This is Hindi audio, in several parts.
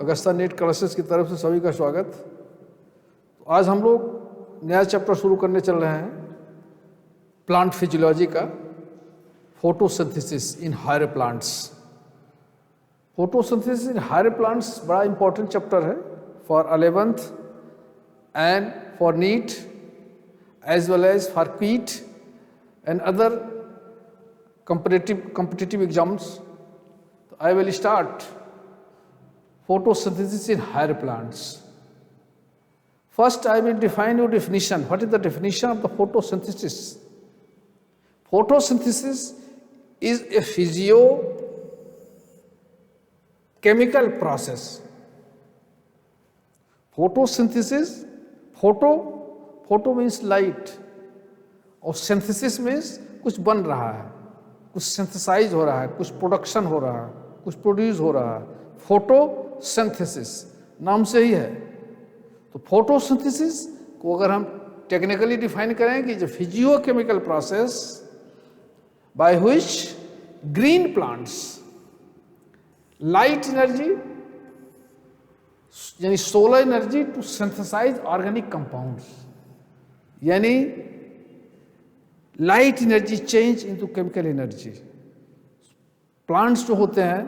अगस्ता नेट क्लासेस की तरफ से सभी का स्वागत। तो आज हम लोग नया चैप्टर शुरू करने चल रहे हैं प्लांट फिजियोलॉजी का, photosynthesis in higher plants. Photosynthesis in higher plants बड़ा इंपॉर्टेंट चैप्टर है for 11th and for NEET as well as for CUET and other competitive exams. So I will start photosynthesis in higher plants. First I will define your definition. What is the definition of the photosynthesis? Photosynthesis is a physiochemical process. Photosynthesis, photo means light और synthesis means कुछ बन रहा है, कुछ सिंथेसाइज हो रहा है, कुछ प्रोडक्शन हो रहा है, कुछ प्रोड्यूस हो रहा है। फोटोसिंथेसिस नाम से ही है। तो फोटोसिंथेसिस को अगर हम टेक्निकली डिफाइन करें कि जो physiochemical process by which green plants light energy यानी solar energy to synthesize organic compounds, यानी light energy change into chemical energy. Plants जो होते हैं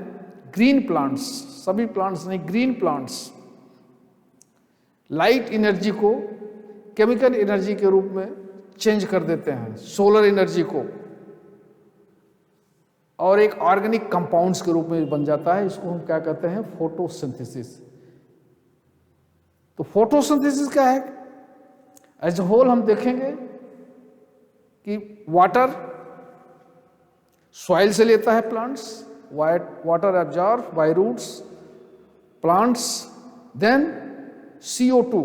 ग्रीन प्लांट्स, सभी प्लांट्स नहीं, ग्रीन प्लांट्स लाइट एनर्जी को केमिकल एनर्जी के रूप में चेंज कर देते हैं, सोलर एनर्जी को, और एक ऑर्गेनिक कंपाउंड्स के रूप में बन जाता है। इसको हम क्या कहते हैं? फोटोसिंथेसिस। तो फोटोसिंथेसिस क्या है? एज ए होल हम देखेंगे कि वाटर सॉइल से लेता है plants, water absorb by roots plants, then CO2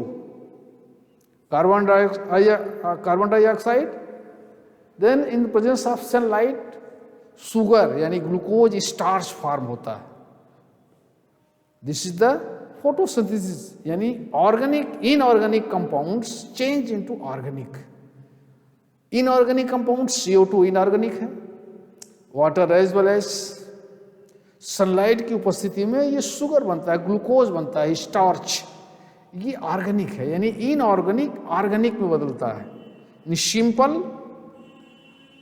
carbon dioxide, then in presence of sunlight sugar यानी ग्लूकोज स्टार्च फॉर्म होता है। दिस इज द फोटोसिंथेसिस, यानी organic inorganic compounds change into organic. Inorganic compound CO2 inorganic है, water as well as sunlight की उपस्थिति में ये शुगर बनता है, ग्लूकोज बनता है, स्टार्च, ये ऑर्गेनिक है, यानी इनऑर्गेनिक ऑर्गेनिक में बदलता है। यानी simple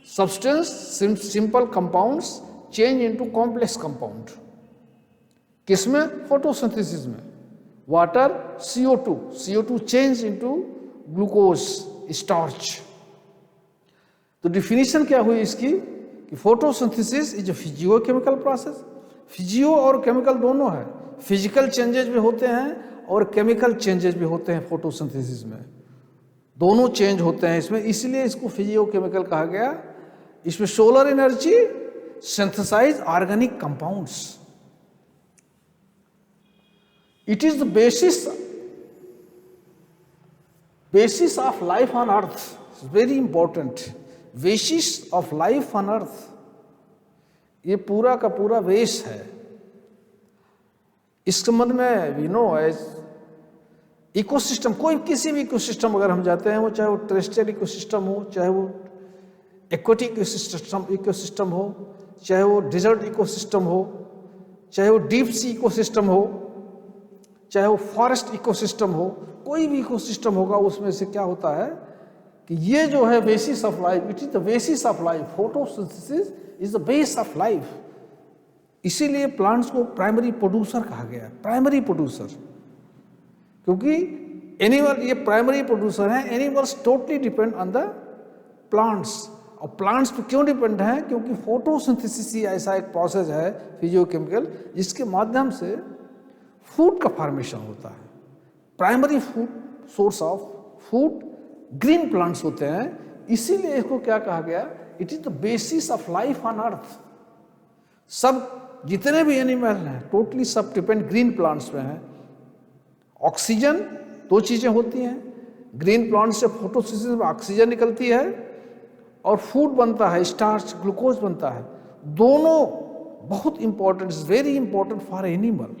substance, simple compounds change into complex compound. किसमें? फोटोसिंथेसिस में। Water CO2 change into glucose starch. तो डिफिनीशन क्या हुई इसकी कि photosynthesis is a physiochemical process. Physio और केमिकल दोनों है, फिजिकल चेंजेस भी होते हैं और केमिकल चेंजेस भी होते हैं फोटोसिंथेसिस में, दोनों चेंज होते हैं इसमें, इसलिए इसको फिजियोकेमिकल कहा गया। इसमें solar energy synthesise organic compounds. It is the basis of life on earth, very important, basis of life on earth. ये पूरा का पूरा बेस है। इस संबंध में वी नो एज इकोसिस्टम, कोई किसी भी इकोसिस्टम अगर हम जाते हैं, वो चाहे वो टेरेस्ट्रियल इकोसिस्टम हो, चाहे वो एक्वेटिक इकोसिस्टम हो, चाहे वो डिजर्ट इकोसिस्टम हो, चाहे वो डीप सी इकोसिस्टम हो, चाहे वो फॉरेस्ट इकोसिस्टम हो, कोई भी इकोसिस्टम होगा, उसमें से क्या होता है कि ये जो है basis of life, it is the basis of life. Photosynthesis is the base of life. इसीलिए प्लांट्स को प्राइमरी प्रोड्यूसर कहा गया है, प्राइमरी प्रोड्यूसर, क्योंकि एनिमल ये प्राइमरी प्रोड्यूसर हैं। Animals totally depend on the plants. और प्लांट्स पे क्यों डिपेंड हैं? क्योंकि फोटोसिंथेसिस ही ऐसा एक प्रोसेस है फिजियोकेमिकल जिसके माध्यम से फूड का फॉर्मेशन होता है। Primary food source of food green plants होते हैं, इसीलिए इसको क्या कहा गया? It is the basis of life on अर्थ। सब जितने भी एनिमल हैं टोटली सब डिपेंड ग्रीन प्लांट्स में हैं। ऑक्सीजन, दो चीजें होती हैं ग्रीन प्लांट से, फोटोसिंथेसिस में ऑक्सीजन निकलती है और फूड बनता है, स्टार्च, ग्लूकोज बनता है। दोनों बहुत important, very important for animal.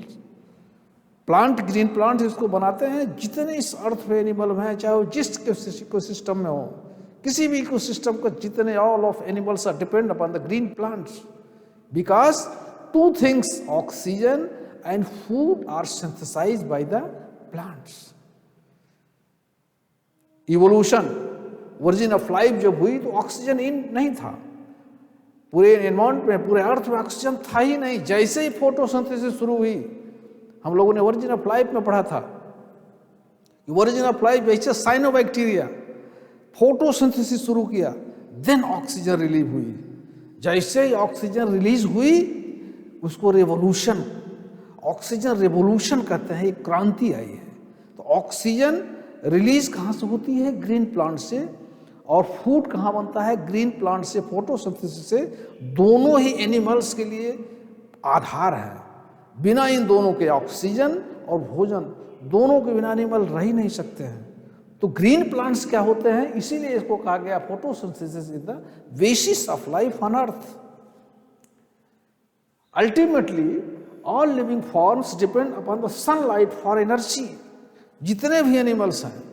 Plant, green plant इसको बनाते हैं। जितने इस अर्थ पे एनिमल हैं, चाहे वो जिस इकोसिस्टम में हो, किसी भी इकोसिस्टम का जितने all of animals are depend upon the green plants, because two things, oxygen and food are synthesised by the plants. Evolution, origin of life जब हुई तो ऑक्सीजन इन नहीं था, पूरे एनवायरमेंट में, पूरे अर्थ में ऑक्सीजन था ही नहीं। जैसे ही फोटोसिंथेसिस शुरू हुई, हम लोगों ने ओरिजिन ऑफ लाइफ में पढ़ा था, ओरिजिन ऑफ लाइफ जैसे साइनोबैक्टीरिया फोटोसिंथेसिस शुरू किया, देन ऑक्सीजन रिलीज हुई। जैसे ही ऑक्सीजन रिलीज हुई उसको रेवोल्यूशन, ऑक्सीजन रेवोल्यूशन कहते हैं, एक क्रांति आई है। तो ऑक्सीजन रिलीज कहाँ से होती है? ग्रीन प्लांट से। और फूड कहाँ बनता है? ग्रीन प्लांट से, फोटोसिंथेसिस से। दोनों ही एनिमल्स के लिए आधार है। बिना इन दोनों के, ऑक्सीजन और भोजन, दोनों के बिना एनिमल रह ही नहीं सकते हैं। तो ग्रीन प्लांट्स क्या होते हैं? इसीलिए इसको कहा गया photosynthesis is the basis of life on earth. Ultimately all living forms depend upon the sunlight for energy. जितने भी एनिमल्स हैं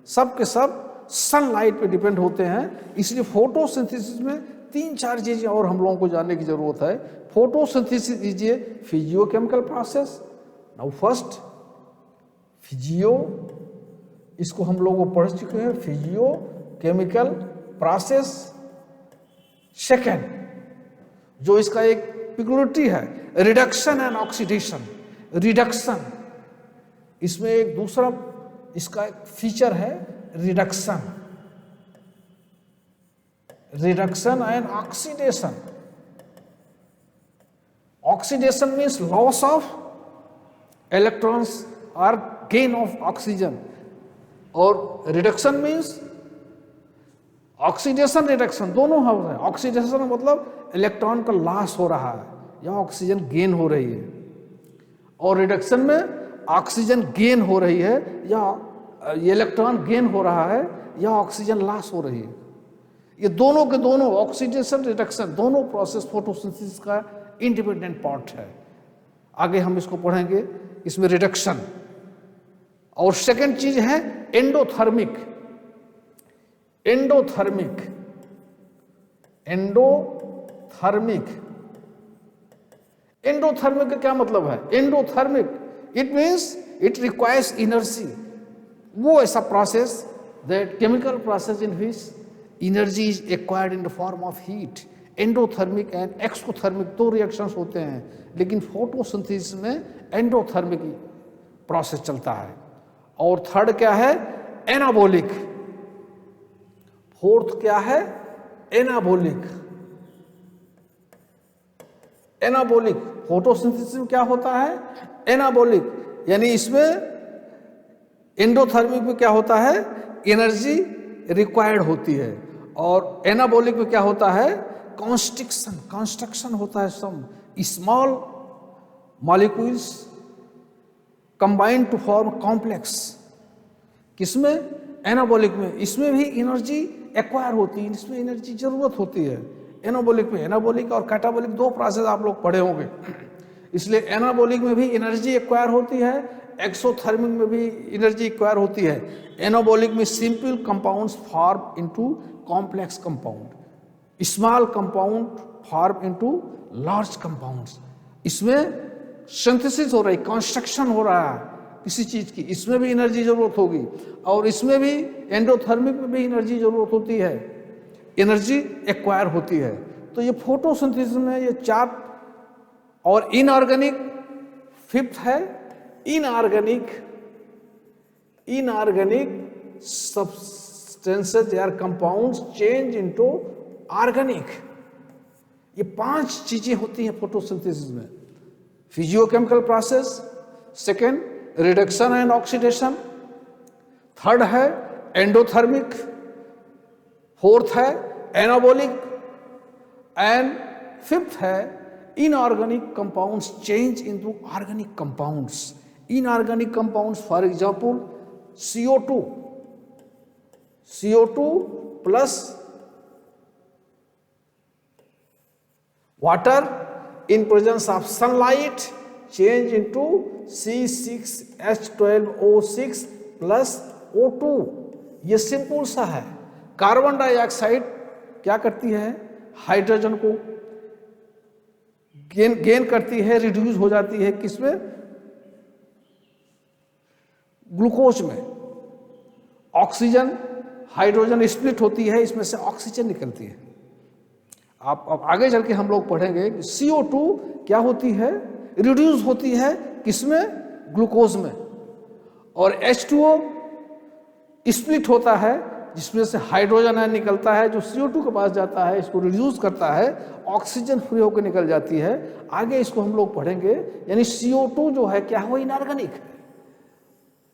सब के सब सनलाइट पे डिपेंड होते हैं। इसलिए फोटोसिंथेसिस में 3-4 चीजें और हम लोगों को जानने की जरूरत है। Photosynthesis is a physiochemical process. Now first physio, इसको हम लोग पढ़ चुके हैं, फिजियोकेमिकल प्रोसेस। सेकेंड, जो इसका एक पिक्युलियरिटी है, रिडक्शन एंड ऑक्सीडेशन। रिडक्शन, इसमें एक दूसरा इसका एक फीचर है, reduction. Reduction and oxidation. Oxidation means loss of electrons और गेन ऑफ ऑक्सीजन, और रिडक्शन मीन्स ऑक्सीडेशन रिडक्शन, दोनों हो रहे हैं। ऑक्सीडेशन मतलब इलेक्ट्रॉन का लॉस हो रहा है या ऑक्सीजन गेन हो रही है, और रिडक्शन में ऑक्सीजन गेन हो रही है या इलेक्ट्रॉन गेन हो रहा है या ऑक्सीजन लॉस हो रही है। ये दोनों के दोनों, ऑक्सीडेशन रिडक्शन, दोनों प्रोसेस फोटोसिंथेसिस का इंडिपेंडेंट पार्ट है। आगे हम इसको पढ़ेंगे। इसमें रिडक्शन, और सेकंड चीज है एंडोथर्मिक। एंडोथर्मिक, एंडोथर्मिक, एंडोथर्मिक का क्या मतलब है? Endothermic it means it requires energy. वो ऐसा process, that chemical process in which energy is acquired in the form of heat. Endothermic and exothermic दो रिएक्शंस होते हैं, लेकिन फोटोसिंथेसिस में एंडोथर्मिक प्रोसेस चलता है। और थर्ड क्या है? एनाबोलिक। फोर्थ क्या है? एनाबोलिक। एनाबोलिक फोटोसिंथेसिस में क्या होता है? एनाबोलिक, यानी इसमें एंडोथर्मिक में क्या होता है? एनर्जी रिक्वायर्ड होती है, और एनाबोलिक में क्या होता है? कॉन्स्ट्रिक्शन, कंस्ट्रक्शन होता है। Some small molecules combined to form complex. किसमें? एनाबोलिक में। इसमें भी एनर्जी एक्वायर होती है, इसमें एनर्जी जरूरत होती है। एनाबोलिक में, एनाबोलिक और कैटाबोलिक दो प्रोसेस आप लोग पढ़े होंगे, इसलिए एनाबोलिक में भी एनर्जी एक्वायर होती है, एक्सोथर्मिक में भी एनर्जी एक्वायर होती है। एनाबोलिक में simple compounds form into complex compound, small compound form into large compounds. इसमें सिंथेसिस हो रही, कंस्ट्रक्शन हो रहा है किसी चीज की, इसमें भी एनर्जी जरूरत होगी। और इसमें भी एंडोथर्मिक में भी एनर्जी जरूरत होती है, एनर्जी एक्वायर होती है। तो ये फोटोसिंथेसिस में ये 4। और इनऑर्गेनिक फिफ्थ है, इनऑर्गेनिक। इनऑर्गेनिक सब्सटेंसेस या कंपाउंड्स चेंज इनटू ऑर्गेनिक। ये 5 चीजें होती हैं फोटोसिंथेसिस में। Physiochemical process, second reduction and oxidation, third है एंडोथर्मिक, फोर्थ है एनाबोलिक, एंड फिफ्थ है inorganic compounds change into organic compounds. Inorganic compounds for example CO2, CO2 plus water in presence of sunlight change into C6H12O6 plus O2। ये सिंपल सा है। कार्बन डाइऑक्साइड क्या करती है? हाइड्रोजन को गेन करती है, रिड्यूस हो जाती है किसमें? ग्लूकोज में ऑक्सीजन हाइड्रोजन स्प्लिट होती है, इसमें से ऑक्सीजन निकलती है। आप अब आगे चल के हम लोग पढ़ेंगे कि CO2 क्या होती है, रिड्यूस होती है किसमें, ग्लूकोज में, और H2O स्प्लिट होता है जिसमें से हाइड्रोजन आयन निकलता है जो CO2 के पास जाता है, इसको रिड्यूस करता है, ऑक्सीजन फ्री होकर निकल जाती है। आगे इसको हम लोग पढ़ेंगे। यानी CO2 जो है क्या है, इनऑर्गेनिक है।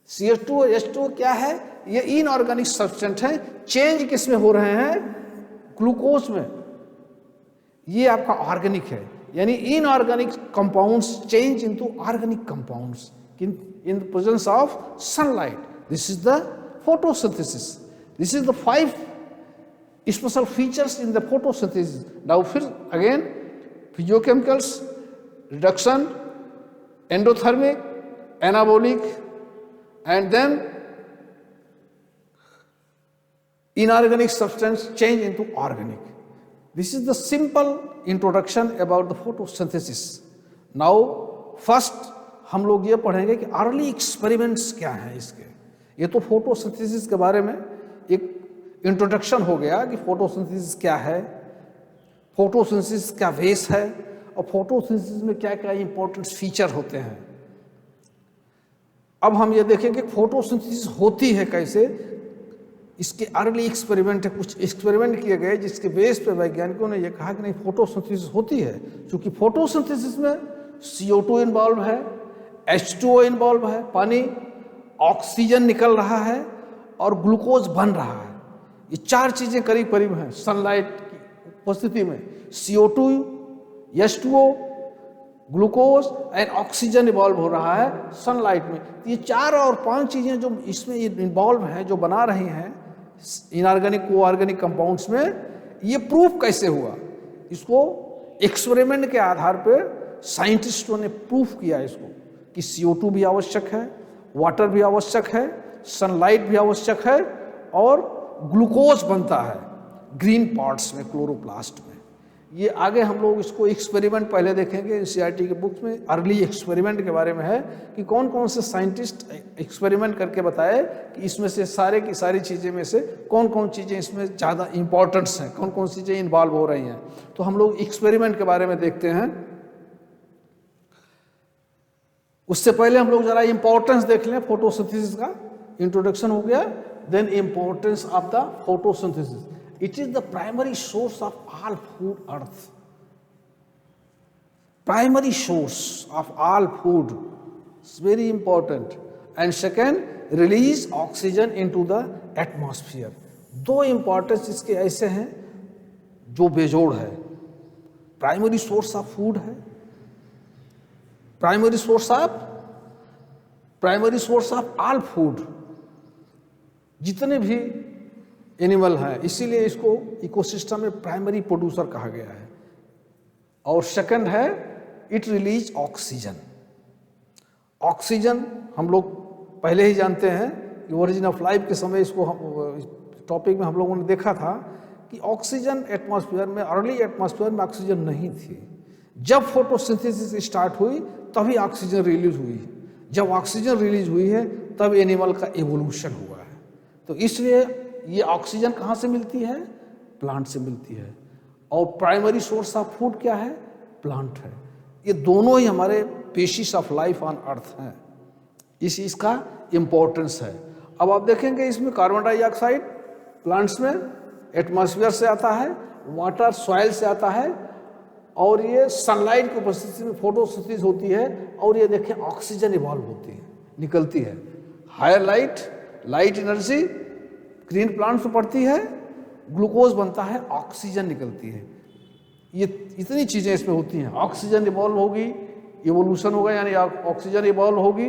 CO2 और H2O क्या है, ये इनऑर्गेनिक सब्सटेंस है। चेंज किस में हो रहे हैं, ग्लूकोज में। ये आपका ऑर्गेनिक है, यानी inorganic compounds change into organic compounds in the presence of sunlight. This is the photosynthesis. This is the 5 special features in the photosynthesis. Now again, physiochemicals, reduction, endothermic, anabolic, and then inorganic substance change into organic. This is the simple introduction about the photosynthesis. Now first हम लोग ये पढ़ेंगे कि अर्ली एक्सपेरिमेंट्स क्या हैं इसके। ये तो फोटोसिंथेसिस के बारे में एक इंट्रोडक्शन हो गया कि फोटोसिंथेसिस क्या है, फोटोसिंथेसिस क्या बेस है, और फोटोसिंथेसिस में क्या क्या इंपॉर्टेंट फीचर होते हैं। अब हम ये देखेंगे फोटोसिंथेसिस होती है कैसे। इसके अर्ली एक्सपेरिमेंट है, कुछ एक्सपेरिमेंट किए गए जिसके बेस पे वैज्ञानिकों ने ये कहा कि नहीं फोटोसिंथेसिस होती है। क्योंकि फोटोसिंथेसिस में CO2 इन्वॉल्व है, H2O इन्वॉल्व है, पानी, ऑक्सीजन निकल रहा है और ग्लूकोज बन रहा है। ये 4 चीजें करीब करीब हैं सनलाइट की उपस्थिति में। CO2, H2O, glucose and oxygen involve हो रहा है सनलाइट में। तो ये 4 और 5 चीजें जो इसमें इन्वॉल्व हैं, जो बना रही हैं इनऑर्गेनिक को ऑर्गेनिक कंपाउंड्स में, ये प्रूफ कैसे हुआ, इसको एक्सपेरिमेंट के आधार पर साइंटिस्टों ने प्रूफ किया इसको कि CO2 भी आवश्यक है, वाटर भी आवश्यक है, सनलाइट भी आवश्यक है, और ग्लूकोज बनता है ग्रीन पार्ट्स में, क्लोरोप्लास्ट में। ये आगे हम लोग इसको एक्सपेरिमेंट पहले देखेंगे। NCERT के बुक्स में अर्ली एक्सपेरिमेंट के बारे में है कि कौन कौन से साइंटिस्ट एक्सपेरिमेंट करके बताए कि इसमें से सारे की सारी चीज़ें में से कौन कौन चीज़ें इसमें ज़्यादा इंपॉर्टेंट्स हैं, कौन कौन सी चीज़ें इन्वॉल्व हो रही हैं। तो हम लोग एक्सपेरिमेंट के बारे में देखते हैं। उससे पहले हम लोग जरा इंपॉर्टेंस देख लें फोटोसिंथेसिस का। इंट्रोडक्शन हो गया, then importance of the photosynthesis. It is the primary source of all food earth, primary source of all food, it's very important. And second, release oxygen into the atmosphere. 2 importance इसके ऐसे हैं जो बेजोड़ है। प्राइमरी सोर्स ऑफ फूड है, primary source of all food, जितने भी एनिमल हैं, इसीलिए इसको इकोसिस्टम में प्राइमरी प्रोड्यूसर कहा गया है। और सेकंड है, इट रिलीज ऑक्सीजन। ऑक्सीजन हम लोग पहले ही जानते हैं कि ओरिजिन ऑफ लाइफ के समय इसको टॉपिक में हम लोगों ने देखा था कि ऑक्सीजन एटमॉस्फेयर में, अर्ली एटमॉस्फेयर में ऑक्सीजन नहीं थी। जब फोटोसिंथेसिस स्टार्ट हुई तभी ऑक्सीजन रिलीज हुई। जब ऑक्सीजन रिलीज हुई है तब एनिमल का एवोल्यूशन हुआ है। तो इसलिए ये ऑक्सीजन कहाँ से मिलती है, प्लांट से मिलती है। और प्राइमरी सोर्स ऑफ फूड क्या है, प्लांट है। ये दोनों ही हमारे बेसिस ऑफ लाइफ ऑन अर्थ हैं। इसका इम्पोर्टेंस है। अब आप देखेंगे इसमें कार्बन डाइऑक्साइड प्लांट्स में एटमॉस्फेयर से आता है, वाटर सॉइल से आता है, और ये सनलाइट की उपस्थिति में फोटोसिंथेसिस होती है। और ये देखें ऑक्सीजन इवॉल्व होती है, निकलती है। Higher light energy green plant से पड़ती है, ग्लूकोज बनता है, ऑक्सीजन निकलती है। ये इतनी चीज़ें इसमें होती हैं। ऑक्सीजन इवॉल्व होगी, इवोल्यूशन होगा, यानी ऑक्सीजन इवॉल्व होगी,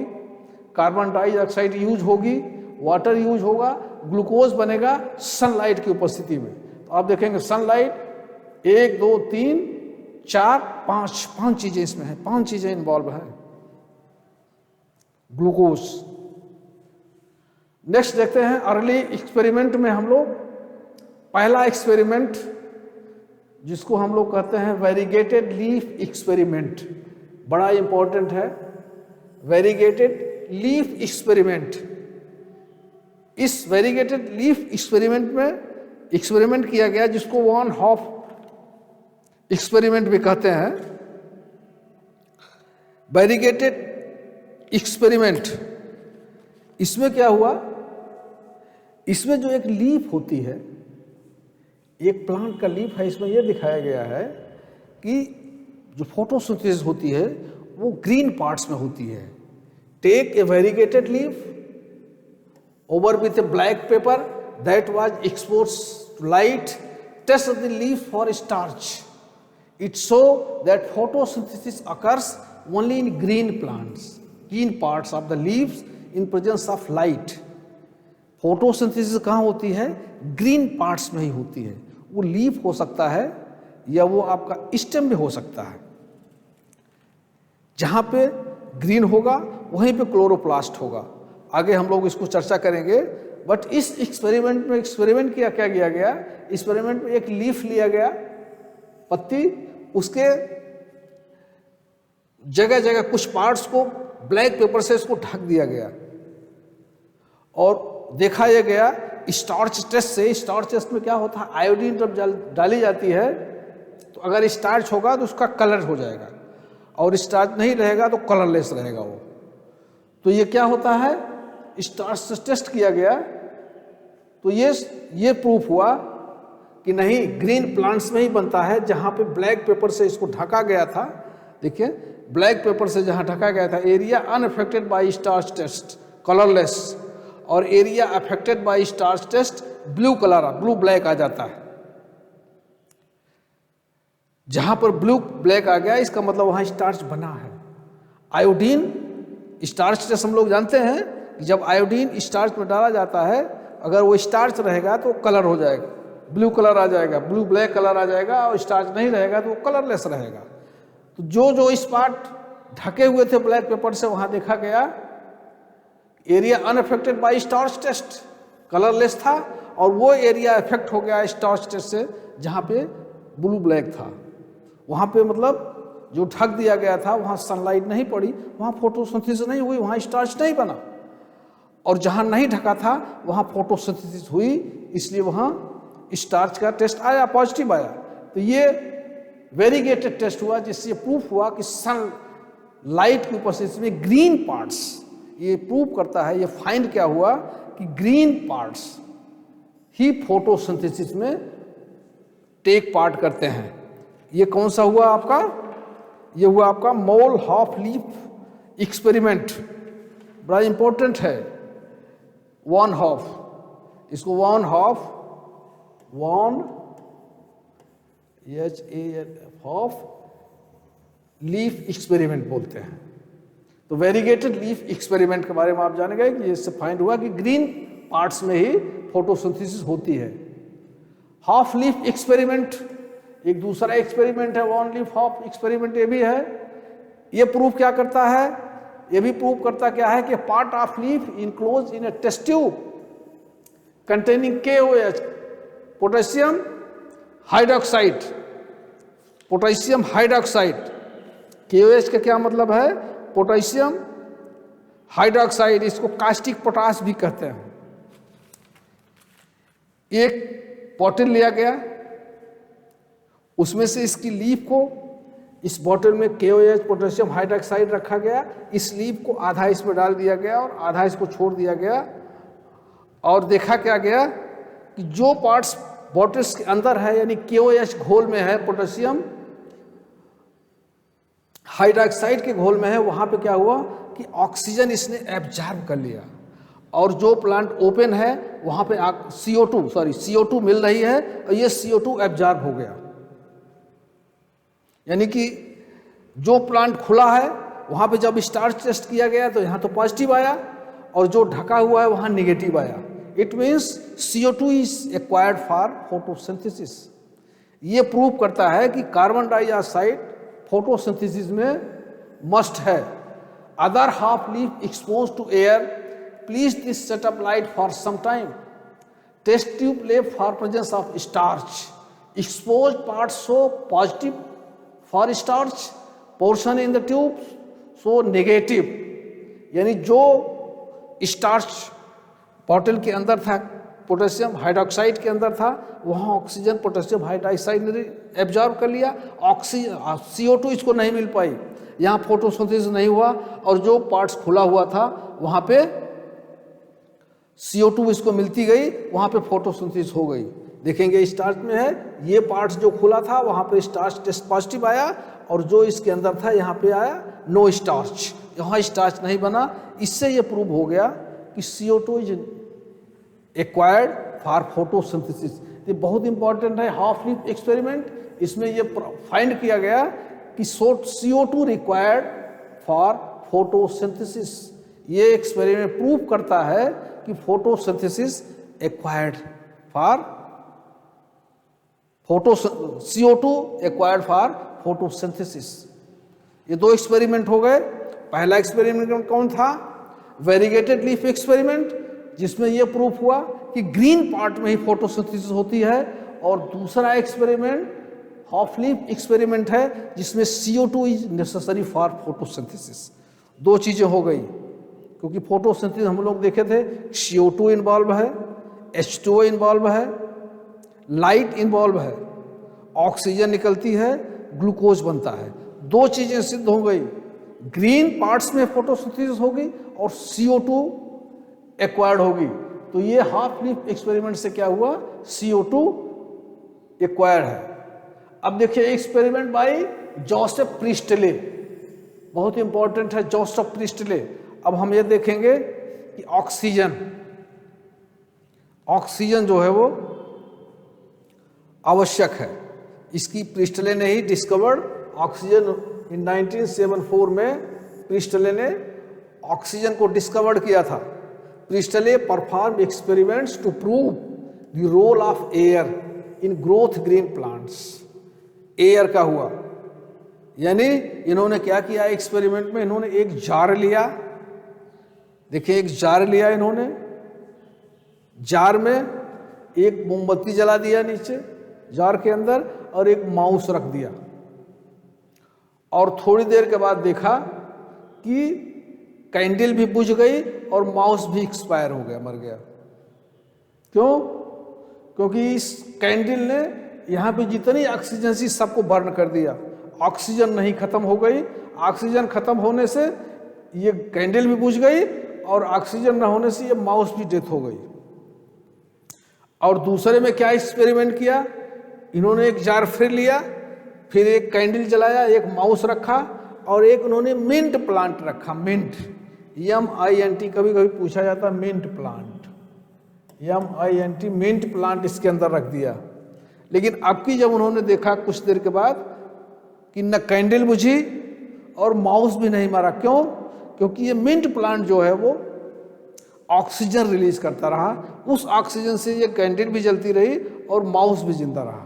कार्बन डाइऑक्साइड यूज होगी, वाटर यूज होगा, ग्लूकोज बनेगा सनलाइट की उपस्थिति में। तो आप देखेंगे सनलाइट 1 2 3 4 5 चीजें इसमें हैं, 5 चीजें इन्वॉल्व हैं। ग्लूकोज। नेक्स्ट देखते हैं अर्ली एक्सपेरिमेंट में हम लोग पहला एक्सपेरिमेंट जिसको हम लोग कहते हैं वेरीगेटेड लीफ एक्सपेरिमेंट, बड़ा इंपॉर्टेंट है। वेरीगेटेड लीफ एक्सपेरिमेंट इस वेरीगेटेड लीफ एक्सपेरिमेंट में एक्सपेरिमेंट किया गया, जिसको वॉन हॉफ एक्सपेरिमेंट भी कहते हैं। वेरीगेटेड एक्सपेरिमेंट, इसमें क्या हुआ, इसमें जो एक लीफ होती है, एक प्लांट का लीफ है, इसमें यह दिखाया गया है कि जो फोटोसिंथेसिस होती है वो ग्रीन पार्ट्स में होती है। Take a variegated leaf over with a black paper that was exposed to light, test the leaf for starch. It show that photosynthesis occurs only in green plants, green parts of the leaves in presence of light. Photosynthesis कहाँ होती है? ग्रीन पार्ट्स में ही होती है। वो लीफ हो सकता है या वो आपका स्टेम भी हो सकता है। जहाँ पे ग्रीन होगा वहीं पे क्लोरोप्लास्ट होगा। आगे हम लोग इसको चर्चा करेंगे। बट इस एक्सपेरिमेंट में एक्सपेरिमेंट क्या किया गया, एक्सपेरिमेंट में एक लीफ लिया गया, पत्ती, उसके जगह जगह कुछ पार्ट्स को ब्लैक पेपर से इसको ढक दिया गया और देखा यह गया स्टार्च टेस्ट से। स्टार्च टेस्ट में क्या होता है, आयोडीन जब डाली जाती है तो अगर स्टार्च होगा तो उसका कलर हो जाएगा और स्टार्च नहीं रहेगा तो कलरलेस रहेगा वो। तो ये क्या होता है, स्टार्च से टेस्ट किया गया तो ये प्रूफ हुआ कि नहीं, ग्रीन प्लांट्स में ही बनता है। जहाँ पे ब्लैक पेपर से इसको ढका गया था, देखिए ब्लैक पेपर से जहाँ ढका गया था, area unaffected by starch test colourless, और area affected by starch test blue colour, blue black आ जाता है। जहाँ पर ब्लू ब्लैक आ गया इसका मतलब वहाँ स्टार्च बना है। आयोडीन स्टार्च टेस्ट हम लोग जानते हैं कि जब आयोडीन स्टार्च में डाला जाता है, अगर वो स्टार्च रहेगा तो कलर हो जाएगा, ब्लू कलर आ जाएगा, ब्लू ब्लैक कलर आ जाएगा, और स्टार्च नहीं रहेगा तो वो कलरलेस रहेगा। तो जो इस पार्ट ढके हुए थे ब्लैक पेपर से, वहाँ देखा गया area unaffected by starch test colourless था, और वो एरिया इफेक्ट हो गया स्टार्च टेस्ट से जहाँ पे ब्लू ब्लैक था। वहाँ पे मतलब जो ढक दिया गया था वहाँ सनलाइट नहीं पड़ी, वहाँ फोटोसिंथेसिस नहीं हुई, वहाँ स्टार्च नहीं बना। और जहाँ नहीं ढका था वहाँ फोटोसिंथेसिस हुई, इसलिए वहाँ स्टार्च का टेस्ट आया, पॉजिटिव आया। तो ये वेरीगेटेड टेस्ट हुआ, जिससे प्रूफ हुआ कि सन लाइट की उपस्थिति में ग्रीन पार्ट्स, ये प्रूव करता है, ये फाइंड क्या हुआ कि ग्रीन पार्ट्स ही फोटोसिंथेसिस में टेक पार्ट करते हैं। ये कौन सा हुआ आपका, ये हुआ आपका मोल हाफ लीफ एक्सपेरिमेंट, बड़ा इंपॉर्टेंट है। वन हाफ, इसको one half, one half leaf experiment बोलते हैं। तो वेरीगेटेड लीफ एक्सपेरिमेंट के बारे में आप जानेंगे कि इससे फाइंड हुआ कि ग्रीन पार्ट्स में ही फोटोसिंथेसिस होती है। हाफ लीफ एक्सपेरिमेंट एक दूसरा एक्सपेरिमेंट है, वन लीफ हाफ एक्सपेरिमेंट ये भी है। ये प्रूफ क्या करता है, ये भी प्रूफ करता क्या है कि part of leaf enclose in a test tube containing KOH, potassium hydroxide, potassium hydroxide. KOH का क्या मतलब है, पोटेशियम हाइड्रोक्साइड, इसको कास्टिक पोटास भी कहते हैं। एक बॉटल लिया गया, उसमें से इसकी लीफ को, इस बॉटल में KOH पोटेशियम हाइड्रोक्साइड रखा गया, इस लीफ को आधा इसमें डाल दिया गया और आधा इसको छोड़ दिया गया, और देखा क्या गया कि जो पार्ट्स बॉटल्स के अंदर है, यानी KOH घोल में है, पोटेशियम हाइड्रोक्साइड के घोल में है, वहाँ पे क्या हुआ कि ऑक्सीजन इसने एब्जॉर्ब कर लिया, और जो प्लांट ओपन है वहाँ पे CO2 मिल रही है और ये CO2 एब्जॉर्ब हो गया। यानी कि जो प्लांट खुला है वहाँ पे जब स्टार्च टेस्ट किया गया तो यहाँ तो पॉजिटिव आया, और जो ढका हुआ है वहाँ निगेटिव आया। It means CO2 is acquired for photosynthesis. ये प्रूव करता है कि कार्बन डाइऑक्साइड फोटोसिंथेसिस में मस्ट है। Other half leaf expose to air, please this setup light for some time, test tube left for presence of starch, expose part show positive for starch, portion in the tube so negative. यानी जो स्टार्च बॉटल के अंदर था पोटेशियम हाइड्रोक्साइड के अंदर था, वहाँ ऑक्सीजन पोटेशियम हाइड्रोक्साइड ने एब्जॉर्ब कर लिया, ऑक्सीजन CO2 इसको नहीं मिल पाई, यहाँ फोटोसिंथेसिस नहीं हुआ, और जो पार्ट्स खुला हुआ था वहाँ पे CO2 इसको मिलती गई, वहाँ पे फोटोसिंथेसिस हो गई। देखेंगे स्टार्च में है, ये पार्ट्स जो खुला था वहाँ पे स्टार्च टेस्ट पॉजिटिव आया, और जो इसके अंदर था यहाँ पे आया नो स्टार्च, यहाँ स्टार्च नहीं बना। इससे ये प्रूव हो गया कि CO2 is acquired for photosynthesis. ये बहुत इंपॉर्टेंट है, हाफ लीफ एक्सपेरिमेंट। इसमें ये फाइंड किया गया कि CO2 रिक्वायर्ड फॉर फोटोसिंथेसिस। ये एक्सपेरिमेंट प्रूव करता है कि photosynthesis acquired for CO2 acquired for photosynthesis. ये दो एक्सपेरिमेंट हो गए। पहला एक्सपेरिमेंट कौन था? वेरीगेटेड लीफ एक्सपेरिमेंट, जिसमें यह प्रूफ हुआ कि ग्रीन पार्ट में ही फोटोसिंथेसिस होती है, और दूसरा एक्सपेरिमेंट हाफ लीफ एक्सपेरिमेंट है, जिसमें CO2 is necessary for photosynthesis. दो चीजें हो गई, क्योंकि फोटोसिंथेसिस हम लोग देखे थे CO2 इन्वॉल्व है, H2O इन्वॉल्व है, लाइट इन्वॉल्व है, ऑक्सीजन निकलती है, ग्लूकोज बनता है। दो चीजें सिद्ध हो गई, ग्रीन पार्ट्स में फोटोसिंथेसिस होगी और CO2 एक्वायर्ड होगी। तो ये हाफ लीफ एक्सपेरिमेंट से क्या हुआ? CO2 एक्वायर्ड है। अब देखिए एक्सपेरिमेंट बाय जोसेफ प्रिस्टले, बहुत इंपॉर्टेंट है जोसेफ प्रिस्टले। अब हम ये देखेंगे कि ऑक्सीजन जो है वो आवश्यक है। इसकी प्रिस्टले ने ही डिस्कवर्ड ऑक्सीजन इन 1974 में प्रिस्टले ने ऑक्सीजन को डिस्कवर्ड किया था। Priestley perform experiments to prove the role of air in growth green plants. Air का हुआ, यानी इन्होंने क्या किया एक्सपेरिमेंट में? इन्होंने एक जार लिया, देखिए एक जार लिया इन्होंने, जार में एक मोमबत्ती जला दिया नीचे जार के अंदर, और एक माउस रख दिया, और थोड़ी देर के बाद देखा कि कैंडल भी बुझ गई और माउस भी एक्सपायर हो गया, मर गया। क्यों? क्योंकि इस कैंडल ने यहाँ पे जितनी ऑक्सीजन थी सबको बर्न कर दिया, ऑक्सीजन नहीं खत्म हो गई। ऑक्सीजन खत्म होने से ये कैंडल भी बुझ गई, और ऑक्सीजन न होने से ये माउस भी डेथ हो गई। और दूसरे में क्या एक्सपेरिमेंट किया? इन्होंने एक जार फिर लिया, फिर एक कैंडल जलाया, एक माउस रखा, और एक उन्होंने मिंट प्लांट रखा। मिंट, MINT, कभी कभी पूछा जाता है mint plant, MINT, mint plant इसके अंदर रख दिया। लेकिन अब की जब उन्होंने देखा कुछ देर के बाद कि न कैंडल बुझी और माउस भी नहीं मारा। क्यों? क्योंकि ये मिंट प्लांट जो है वो ऑक्सीजन रिलीज करता रहा, उस ऑक्सीजन से ये कैंडल भी जलती रही और माउस भी जिंदा रहा।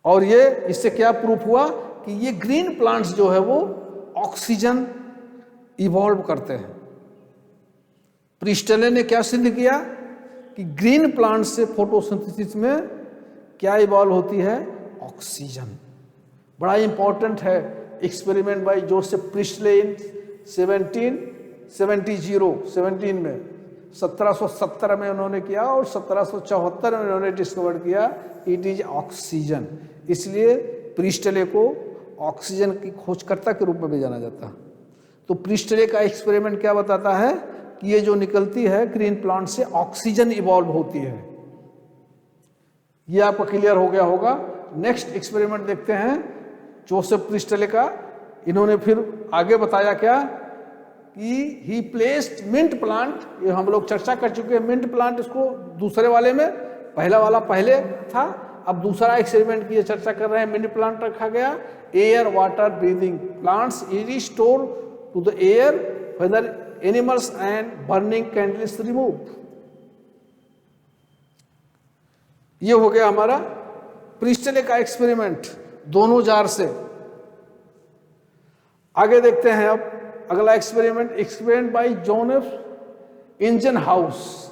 और ये इससे क्या प्रूफ हुआ कि ये ग्रीन प्लांट्स जो है वो ऑक्सीजन इवॉल्व करते हैं। प्रिस्टले ने क्या सिद्ध किया कि ग्रीन प्लांट से फोटोसिंथेसिस में क्या इवॉल्व होती है? ऑक्सीजन। बड़ा इंपॉर्टेंट है एक्सपेरिमेंट बाय जोसेफ प्रिस्टले इन 1717 में, 1770 में उन्होंने किया, और 1774 में उन्होंने डिस्कवर किया इट इज ऑक्सीजन। इसलिए प्रिस्टले को ऑक्सीजन की खोजकर्ता के रूप में भी जाना जाता है। तो प्रिस्टले का एक्सपेरिमेंट क्या बताता है कि ये जो निकलती है ग्रीन प्लांट से ऑक्सीजन इवॉल्व होती है। ये आपको क्लियर हो गया होगा। नेक्स्ट एक्सपेरिमेंट देखते हैं जोसेफ प्रिस्टले का। इन्होंने फिर आगे बताया क्या कि ही प्लेस्ड मिंट प्लांट, ये हम लोग चर्चा कर चुके हैं मिंट प्लांट, इसको दूसरे वाले में, पहला वाला पहले था, अब दूसरा एक्सपेरिमेंट की चर्चा कर रहे हैं। मिंट प्लांट रखा गया, air water breathing plants is store to the air whether animals and burning candles remove. ये हो गया हमारा प्रिस्टले का एक्सपेरिमेंट दोनों जार से। आगे देखते हैं अब अगला experiment by John Ingenhousz.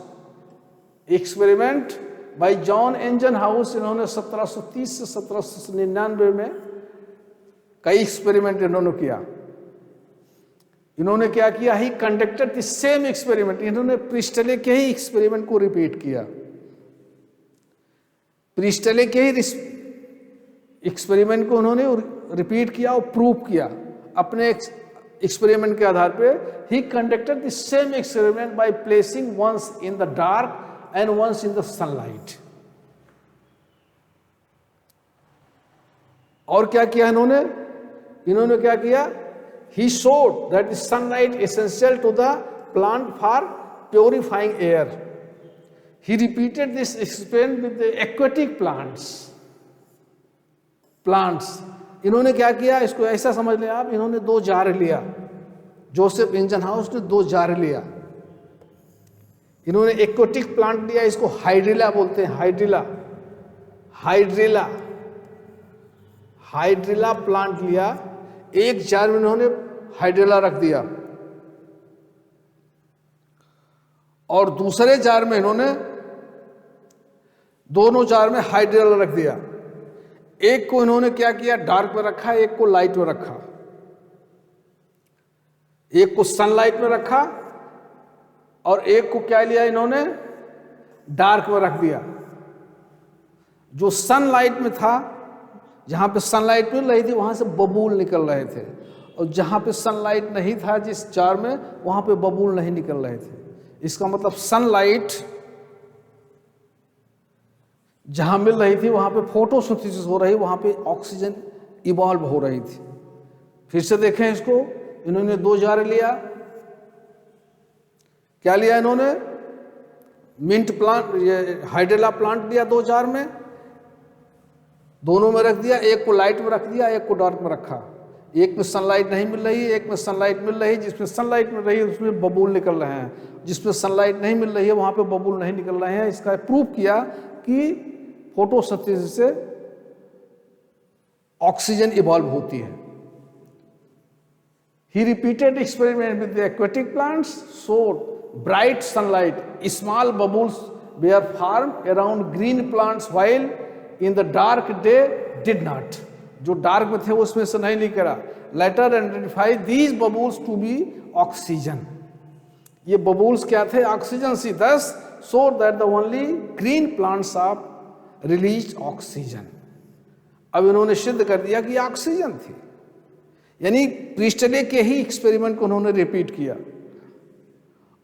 Experiment by John Ingenhousz, इन्होंने 1730 से 1799 में कई एक्सपेरिमेंट इन्होंने किया। इन्होंने क्या किया, ही कंडक्टेड द सेम एक्सपेरिमेंट, इन्होंने प्रिस्टले के ही एक्सपेरिमेंट को रिपीट किया, प्रिस्टले के ही एक्सपेरिमेंट को उन्होंने रिपीट किया और प्रूव किया अपने एक्सपेरिमेंट के आधार पे। He conducted the same experiment by placing once in the dark and once in the sunlight. और क्या किया इन्होंने क्या किया, he showed that the sunlight is essential to the plant for purifying air. He repeated this experiment with the aquatic plants. इन्होंने क्या किया, इसको ऐसा समझ लें आप, इन्होंने 2 जार लिया, जोसेफ इंजनहाउस ने 2 जार लिया। इन्होंने एक्वेटिक प्लांट लिया, इसको हाइड्रिला बोलते हैं, हाइड्रिला प्लांट लिया। एक जार में इन्होंने हाइड्रिला रख दिया और दूसरे जार में इन्होंने, दोनों जार में हाइड्रिला रख दिया। एक को इन्होंने क्या किया, डार्क में रखा, एक को लाइट में रखा, एक को सनलाइट में रखा और एक को क्या लिया इन्होंने, डार्क में रख दिया। जो सनलाइट में था, जहां पे सनलाइट मिल रही थी वहां से बबूल निकल रहे थे, और जहां पे सनलाइट नहीं था जिस जार में, वहां पे बबूल नहीं निकल रहे थे। इसका मतलब सनलाइट जहां मिल रही थी वहां पे फोटोसिंथेसिस हो रही, वहां पे ऑक्सीजन इवॉल्व हो रही थी। फिर से देखें इसको, इन्होंने 2 जार लिया, क्या लिया इन्होंने, मिंट प्लांट, ये हाइड्रिला प्लांट लिया 2 जार में, दोनों में रख दिया, एक को लाइट में रख दिया, एक को डार्क में रखा। एक में सनलाइट नहीं मिल रही है, एक में सनलाइट मिल रही है, जिसमें सनलाइट मिल रही है उसमें बबूल निकल रहे हैं, जिसमें सनलाइट नहीं मिल रही है वहां पे बबूल नहीं निकल रहे हैं। इसका प्रूव किया कि फोटोसिंथेसिस से ऑक्सीजन इवॉल्व होती है। He repeated experiment with the aquatic plants, showed bright sunlight, small bubbles were formed around green plants while in the dark day did not. जो डार्क में थे उसमें से नहीं निकला। Later identify these bubbles to be oxygen, ये बबूल्स क्या थे, ऑक्सीजन सी। Thus so that the only green plants of release oxygen. अब इन्होंने सिद्ध कर दिया कि ऑक्सीजन थी, यानी प्रिस्टले के ही एक्सपेरिमेंट को उन्होंने रिपीट किया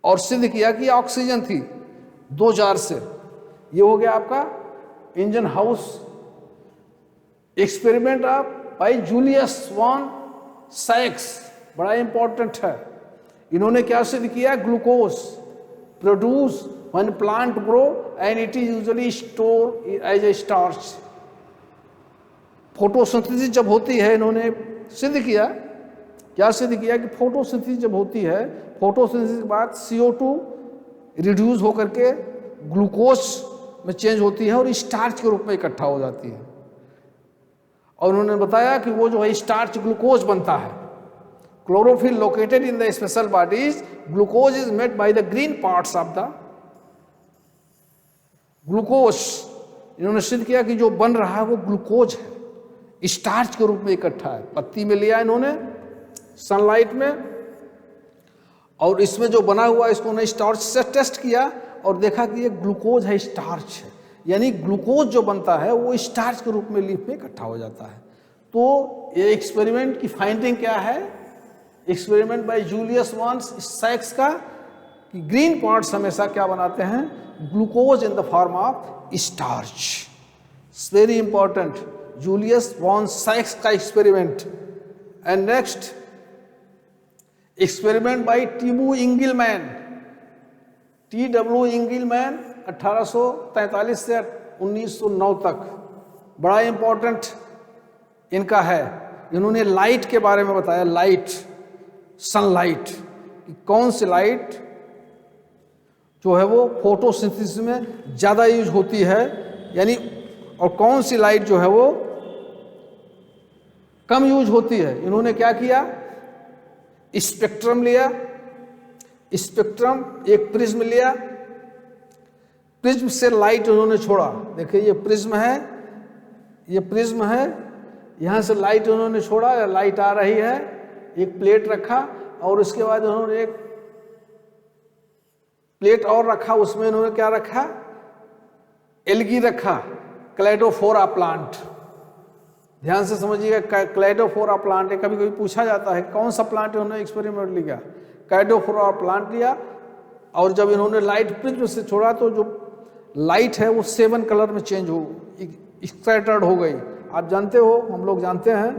और सिद्ध किया कि ऑक्सीजन थी 2 जार से। ये हो गया आपका Ingenhousz experiment of by Julius von साइक्स, बड़ा इंपॉर्टेंट है। इन्होंने क्या सिद्ध किया, glucose produce when plant grow and it is usually store as a starch. Photosynthesis जब होती है, इन्होंने सिद्ध किया, क्या सिद्ध किया कि फोटोसिंथेसिस जब होती है, फोटोसिंथेसिस के बाद CO2 रिड्यूस होकर के ग्लूकोज में चेंज होती है और स्टार्च के रूप में इकट्ठा हो जाती है। और उन्होंने बताया कि वो जो है स्टार्च ग्लूकोज बनता है। Chlorophyll located in the special bodies, glucose is made by the green parts of the glucose. इन्होंने सिद्ध किया कि जो बन रहा है वो ग्लूकोज है, स्टार्च के रूप में इकट्ठा है। पत्ती में लिया इन्होंने, सनलाइट में, और इसमें जो बना हुआ इसको उन्होंने स्टार्च से टेस्ट किया और देखा कि ये ग्लूकोज है, स्टार्च है, यानी ग्लूकोज जो बनता है वो स्टार्च के रूप में लीफ में इकट्ठा हो जाता है। तो ये एक्सपेरिमेंट की फाइंडिंग क्या है, एक्सपेरिमेंट बाय जूलियस वॉन साइक्स का, कि ग्रीन पार्ट्स हमेशा क्या बनाते हैं, glucose in the form of starch. Very important, Julius von साइक्स का experiment. And next experiment by T W Engelmann, TW Engelmann 1843 से 1909 तक, बड़ा इंपॉर्टेंट इनका है। इन्होंने लाइट के बारे में बताया, लाइट, सनलाइट, कौन सी लाइट जो है वो फोटोसिंथेसिस में ज़्यादा यूज होती है, यानी, और कौन सी लाइट जो है वो कम यूज होती है। इन्होंने क्या किया, स्पेक्ट्रम लिया, स्पेक्ट्रम एक प्रिज्म लिया, प्रिज्म से लाइट उन्होंने छोड़ा। देखिए ये प्रिज्म है, ये प्रिज्म है, यहाँ से लाइट उन्होंने छोड़ा, लाइट आ रही है, एक प्लेट रखा और उसके बाद उन्होंने एक प्लेट और रखा, उसमें इन्होंने क्या रखा, एल्गी रखा, क्लेडोफोरा प्लांट। ध्यान से समझिएगा, क्लेडोफोरा प्लांट है। कभी कभी पूछा जाता है कौन सा प्लांट इन्होंने एक्सपेरिमेंट लिया, क्लेडोफोरा प्लांट लिया। और जब इन्होंने लाइट प्रिज्म से छोड़ा तो जो लाइट है वो 7 कलर में चेंज हो, स्कैटर्ड हो गई। आप जानते हो, हम लोग जानते हैं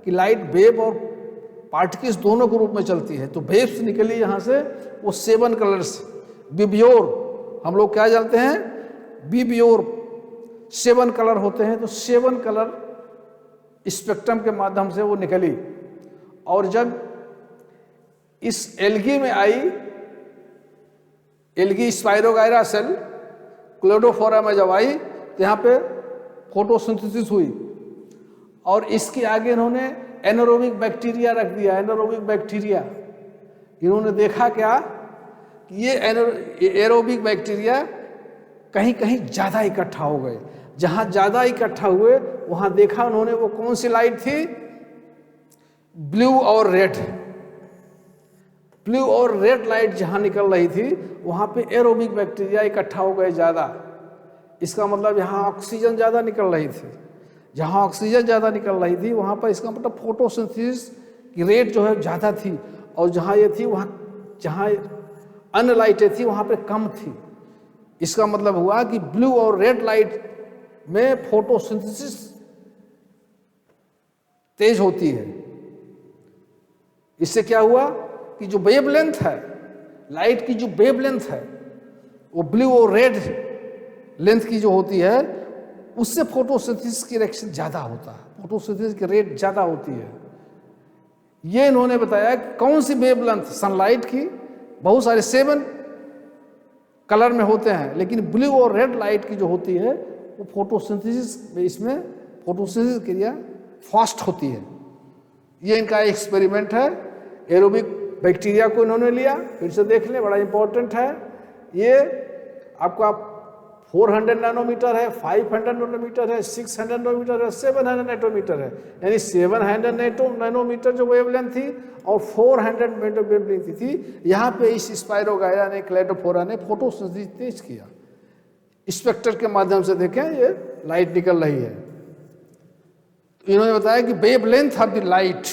कि लाइट वेव और पार्टिकल्स दोनों के रूप में चलती है। तो वेव्स निकली यहाँ से, वो 7 कलर्स, विबियोर, हम लोग क्या जानते हैं, विबियोर 7 कलर होते हैं। तो 7 कलर स्पेक्ट्रम के माध्यम से वो निकली। और जब इस एल्गी में आई, एल्गी स्पाइरोगायरा सेल क्लेडोफोरा में जब आई, तो यहाँ पे फोटोसिंथेसिस हुई। और इसके आगे इन्होंने एनारोबिक बैक्टीरिया रख दिया। एनारोबिक बैक्टीरिया, इन्होंने देखा क्या कि ये एरोबिक बैक्टीरिया कहीं कहीं ज़्यादा इकट्ठा हो गए। जहाँ ज़्यादा इकट्ठा हुए वहाँ देखा उन्होंने वो कौन सी लाइट थी, ब्लू और रेड। ब्लू और रेड लाइट जहाँ निकल रही थी वहाँ पे एरोबिक बैक्टीरिया इकट्ठा हो गए ज़्यादा। इसका मतलब यहाँ ऑक्सीजन ज़्यादा निकल रही थी। जहाँ ऑक्सीजन ज़्यादा निकल रही थी वहाँ पर इसका मतलब फोटोसिंथेसिस की रेट जो है ज़्यादा थी। और जहाँ ये थी वहाँ, जहाँ अन्य लाइटें थी वहाँ पे कम थी। इसका मतलब हुआ कि ब्लू और रेड लाइट में फोटोसिंथेसिस तेज होती है। इससे क्या हुआ कि जो वेवलेंथ है, लाइट की जो वेवलेंथ है, वो ब्लू और रेड लेंथ की जो होती है, उससे फोटोसिंथेसिस की रिएक्शन ज़्यादा होता है, फोटोसिंथेसिस की रेट ज़्यादा होती है। ये इन्होंने बताया कि कौन सी वेवलेंथ सनलाइट की, बहुत सारे 7 कलर में होते हैं, लेकिन ब्लू और रेड लाइट की जो होती है वो फोटोसिंथेसिस में, इसमें फोटोसिंथेसिस क्रिया फास्ट होती है। ये इनका एक्सपेरिमेंट है। एरोबिक बैक्टीरिया को इन्होंने लिया, फिर से देख लें, बड़ा इंपॉर्टेंट है। ये आपका 400 नैनोमीटर है, 500 नैनोमीटर है, 600 नैनोमीटर है, 700 नैनोमीटर है। यानी 700 नैनोमीटर जो वेवलेंथ थी और 400 मीटर वेवलेंथ थी। यहाँ पे इस स्पाइरोगायरा ने, क्लेडोफोरा ने फोटोसिंथेसिस तेज किया। स्पेक्टर के माध्यम से देखें, ये लाइट निकल रही है। तो इन्होंने बताया कि wavelength of the light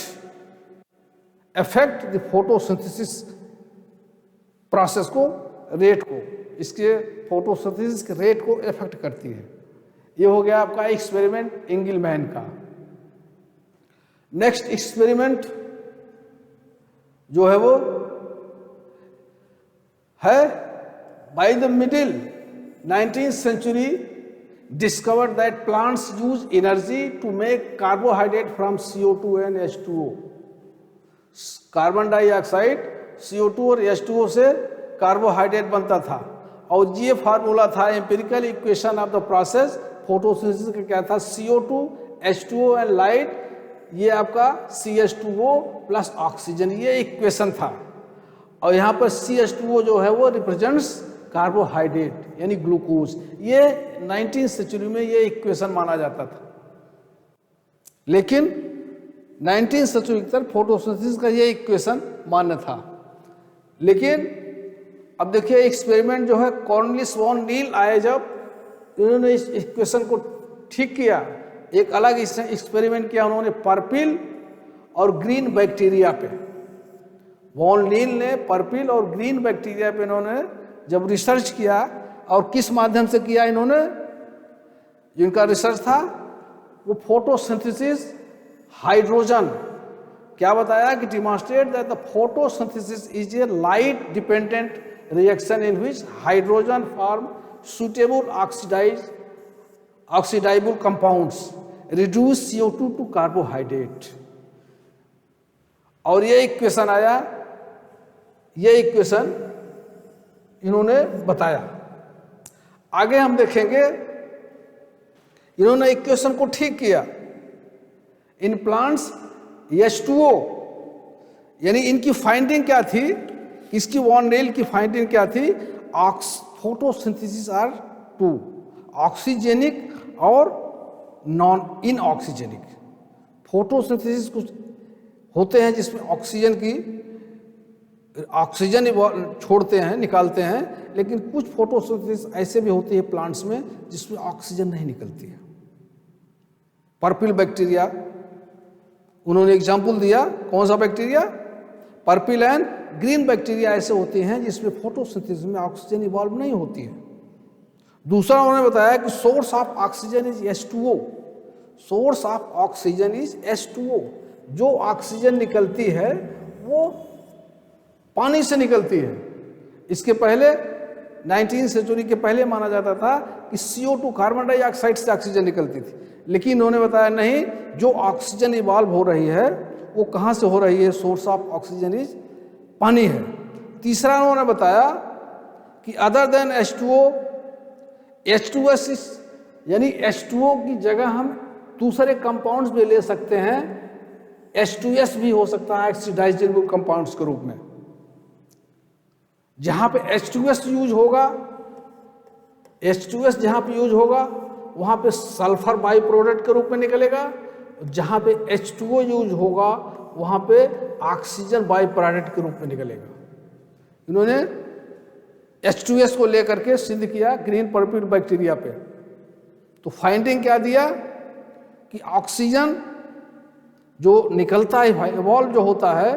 affect the photosynthesis process को, रेट को, इसके फोटोसिंथेसिस के रेट को इफेक्ट करती है। ये हो गया आपका एक्सपेरिमेंट एंगलमैन का। नेक्स्ट एक्सपेरिमेंट जो है वो है by the middle 19th century discovered that plants use energy to make carbohydrate from CO2 and H2O। Carbon dioxide, CO2 और H2O से कार्बोहाइड्रेट बनता था। और ये फार्मूला था, empirical equation of the process photosynthesis का क्या था, CO2, H2O एंड लाइट। ये आपका CH2O प्लस ऑक्सीजन, ये इक्वेशन था। और यहाँ पर CH2O जो है वो रिप्रेजेंट्स कार्बोहाइड्रेट यानी ग्लूकोज। ये 19th सेंचुरी में ये इक्वेशन माना जाता था। लेकिन 19th सेंचुरी तक फोटोसिंथेसिस का ये इक्वेशन मान्य था। लेकिन अब देखिए एक्सपेरिमेंट जो है, कॉर्नलिस वॉन नील आए, जब इन्होंने इस इक्वेशन को ठीक किया, एक अलग एक्सपेरिमेंट किया उन्होंने पर्पिल और ग्रीन बैक्टीरिया पे। वॉन नील ने पर्पिल और ग्रीन बैक्टीरिया पे इन्होंने जब रिसर्च किया, और किस माध्यम से किया इन्होंने, जिनका रिसर्च था वो फोटोसिंथेसिस हाइड्रोजन। क्या बताया कि demonstrate that the photosynthesis is a light dependent reaction in which hydrogen form suitable oxidisable compounds reduce CO2 to carbohydrate. और ये इक्वेशन आया, ये इक्वेशन इन्होंने बताया। आगे हम देखेंगे, इन्होंने इक्वेशन को ठीक किया। इन प्लांट्स H2O, यानी इनकी फाइंडिंग क्या थी, इसकी वॉन नील की फाइंडिंग क्या थी, फोटोसिंथेसिस आर 2, ऑक्सीजेनिक और नॉन इन ऑक्सीजेनिक। फोटोसिंथेसिस कुछ होते हैं जिसमें ऑक्सीजन की ऑक्सीजन छोड़ते हैं, निकालते हैं, लेकिन कुछ फोटोसिंथेसिस ऐसे भी होती है प्लांट्स में जिसमें ऑक्सीजन नहीं निकलती है। पर्पिल बैक्टीरिया, उन्होंने एग्जाम्पल दिया, कौन सा bacteria? Purple and green bacteria ऐसे होते हैं जिसमें फोटोसिंथेसिस में ऑक्सीजन इवॉल्व नहीं होती है। दूसरा उन्होंने बताया कि source of oxygen is H2O, source of oxygen is H2O, जो ऑक्सीजन निकलती है वो पानी से निकलती है। इसके पहले 19वीं सेंचुरी के पहले माना जाता था कि CO2 कार्बन डाइऑक्साइड से ऑक्सीजन निकलती थी, लेकिन उन्होंने बताया नहीं, जो ऑक्सीजन इवॉल्व हो रही है वो कहाँ से हो रही है? सोर्स ऑफ ऑक्सीजन इज पानी है। तीसरा उन्होंने बताया कि अदर देन H2O, H2S यानी H2O की जगह हम दूसरे कंपाउंड्स भी ले सकते हैं, H2S भी हो सकता है ऑक्सीडाइजेबल कंपाउंड्स के रूप में। जहां पे H2S यूज होगा, H2S जहां पे यूज होगा वहां पे सल्फर बाई प्रोडक्ट के रूप में निकलेगा, जहां पे H2O यूज होगा वहां पे ऑक्सीजन बाई प्रोडक्ट के रूप में निकलेगा। इन्होंने H2S को लेकर के सिद्ध किया ग्रीन पर्पिल बैक्टीरिया पे। तो फाइंडिंग क्या दिया कि ऑक्सीजन जो निकलता है, इवॉल्व जो होता है,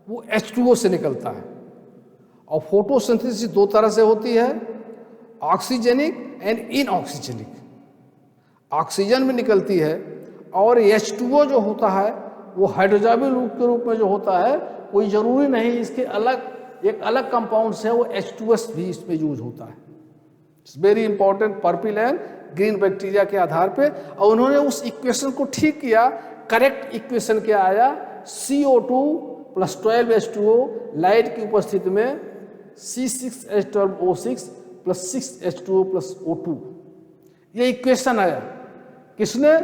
वो H2O से निकलता है। और फोटोसिंथेसिस दो तरह से होती है, ऑक्सीजेनिक एंड इनऑक्सीजेनिक। ऑक्सीजन भी निकलती है और H2O जो होता है वो हाइड्रोजन रूप के रूप में जो होता है, कोई जरूरी नहीं इसके अलग एक अलग कंपाउंड्स है, वो H2S भी इसमें यूज होता है। It's very important purple and green bacteria के आधार पे। और उन्होंने उस इक्वेशन को ठीक किया। करेक्ट इक्वेशन क्या आया? CO2 + 12H2O लाइट की उपस्थिति में C6H12O6 + 6H2O + O2, ये इक्वेशन आया। किसने?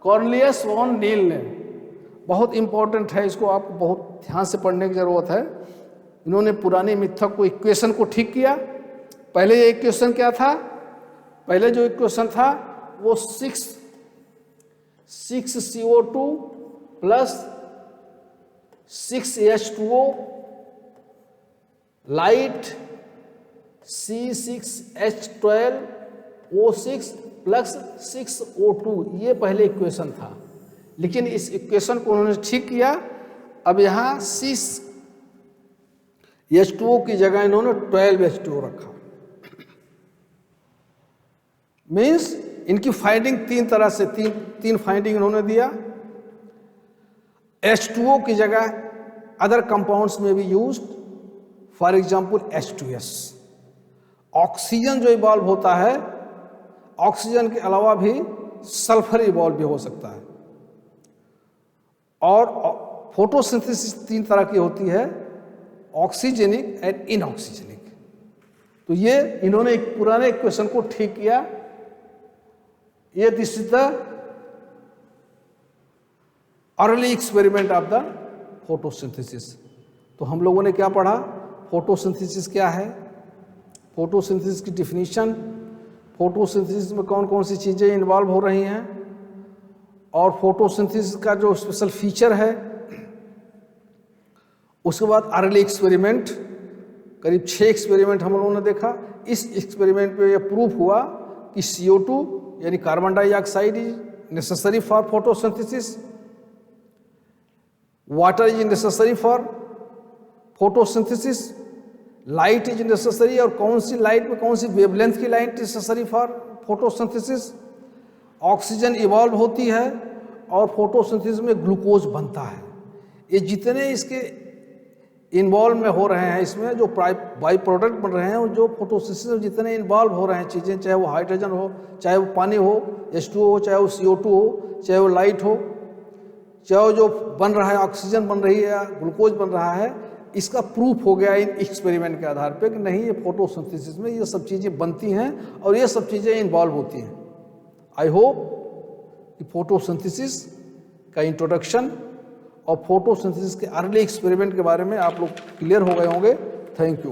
कॉर्नेलियस वॉन नील ने। बहुत इंपॉर्टेंट है, इसको आपको बहुत ध्यान से पढ़ने की जरूरत है। इन्होंने पुरानी मिथक को, इक्वेशन को ठीक किया। पहले ये इक्वेशन क्या था? पहले जो इक्वेशन था वो 6CO2 + 6H2O light C6H12O6 + 6O2, ये पहले इक्वेशन था। लेकिन इस इक्वेशन को उन्होंने ठीक किया। अब यहाँ 6H2O की जगह इन्होंने 12H2O रखा। मीन्स इनकी फाइंडिंग तीन तरह से, तीन फाइंडिंग इन्होंने दिया। H2O की जगह अदर कंपाउंड्स में भी used, for example H2S। Oxygen जो इवॉल्व होता है, ऑक्सीजन के अलावा भी सल्फर इवॉल्व भी हो सकता है। और फोटोसिंथेसिस तीन तरह की होती है, ऑक्सीजेनिक एंड इनऑक्सीजेनिक। तो ये इन्होंने एक पुराने इक्वेशन को ठीक किया। ये this is the early experiment of the photosynthesis. तो हम लोगों ने क्या पढ़ा? फोटोसिंथेसिस क्या है, फोटोसिंथेसिस की डिफिनीशन, फोटोसिंथेसिस में कौन कौन सी चीज़ें इन्वॉल्व हो रही हैं, और फोटोसिंथेसिस का जो स्पेशल फीचर है। उसके बाद अर्ली एक्सपेरिमेंट, करीब 6 एक्सपेरिमेंट हम लोगों ने देखा। इस एक्सपेरिमेंट में यह प्रूफ हुआ कि CO2 यानी carbon dioxide is necessary for photosynthesis, water is necessary for photosynthesis, light is necessary, और कौन सी लाइट में कौन सी वेवलेंथ की light necessary for photosynthesis. Oxygen evolve होती है और फोटोसिंथेसिस में ग्लूकोज बनता है। ये जितने इसके इन्वॉल्व में हो रहे हैं, इसमें जो बाई प्रोडक्ट बन रहे हैं, और जो फोटोसिंथेसिस में जितने इन्वॉल्व हो रहे हैं चीज़ें, चाहे वो हाइड्रोजन हो, चाहे वो पानी हो H2O हो, चाहे वो CO2 हो, चाहे वो लाइट हो, चाहे वो जो बन रहा है ऑक्सीजन बन रही है, ग्लूकोज बन रहा है, इसका प्रूफ हो गया इन एक्सपेरिमेंट के आधार पे कि नहीं, ये फोटोसिंथेसिस में ये सब चीज़ें बनती हैं और ये सब चीज़ें इन्वॉल्व होती हैं। आई होप कि फोटोसिंथेसिस का इंट्रोडक्शन और फोटोसिंथेसिस के अर्ली एक्सपेरिमेंट के बारे में आप लोग क्लियर हो गए होंगे। Thank you.